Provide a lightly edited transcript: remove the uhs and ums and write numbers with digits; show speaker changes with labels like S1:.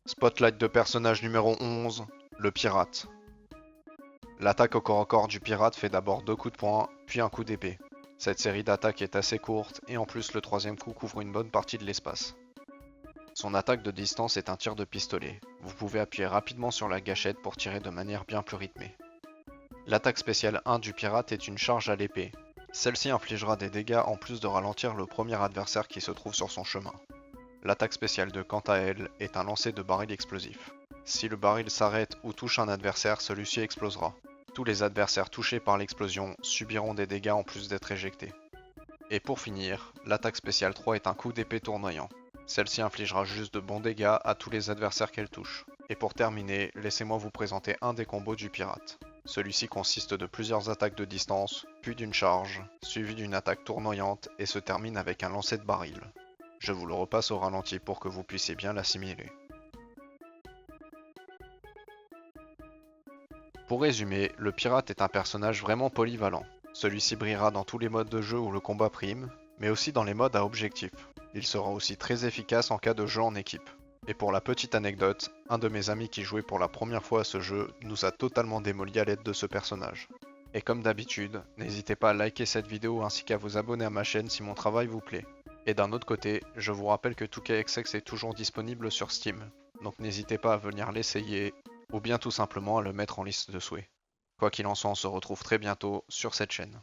S1: Spotlight de personnage numéro 11, le pirate. L'attaque au corps à corps du pirate fait d'abord 2 coups de poing, puis un coup d'épée. Cette série d'attaques est assez courte, et en plus le troisième coup couvre une bonne partie de l'espace. Son attaque de distance est un tir de pistolet. Vous pouvez appuyer rapidement sur la gâchette pour tirer de manière bien plus rythmée. L'attaque spéciale 1 du pirate est une charge à l'épée. Celle-ci infligera des dégâts en plus de ralentir le premier adversaire qui se trouve sur son chemin. L'attaque spéciale 2 quant à elle est un lancer de baril explosif. Si le baril s'arrête ou touche un adversaire, celui-ci explosera. Tous les adversaires touchés par l'explosion subiront des dégâts en plus d'être éjectés. Et pour finir, l'attaque spéciale 3 est un coup d'épée tournoyant. Celle-ci infligera juste de bons dégâts à tous les adversaires qu'elle touche. Et pour terminer, laissez-moi vous présenter un des combos du pirate. Celui-ci consiste de plusieurs attaques de distance, puis d'une charge, suivie d'une attaque tournoyante et se termine avec un lancer de baril. Je vous le repasse au ralenti pour que vous puissiez bien l'assimiler. Pour résumer, le pirate est un personnage vraiment polyvalent. Celui-ci brillera dans tous les modes de jeu où le combat prime, mais aussi dans les modes à objectif. Il sera aussi très efficace en cas de jeu en équipe. Et pour la petite anecdote, un de mes amis qui jouait pour la première fois à ce jeu nous a totalement démoli à l'aide de ce personnage. Et comme d'habitude, n'hésitez pas à liker cette vidéo ainsi qu'à vous abonner à ma chaîne si mon travail vous plaît. Et d'un autre côté, je vous rappelle que 2KXX est toujours disponible sur Steam, donc n'hésitez pas à venir l'essayer, ou bien tout simplement à le mettre en liste de souhaits. Quoi qu'il en soit, on se retrouve très bientôt sur cette chaîne.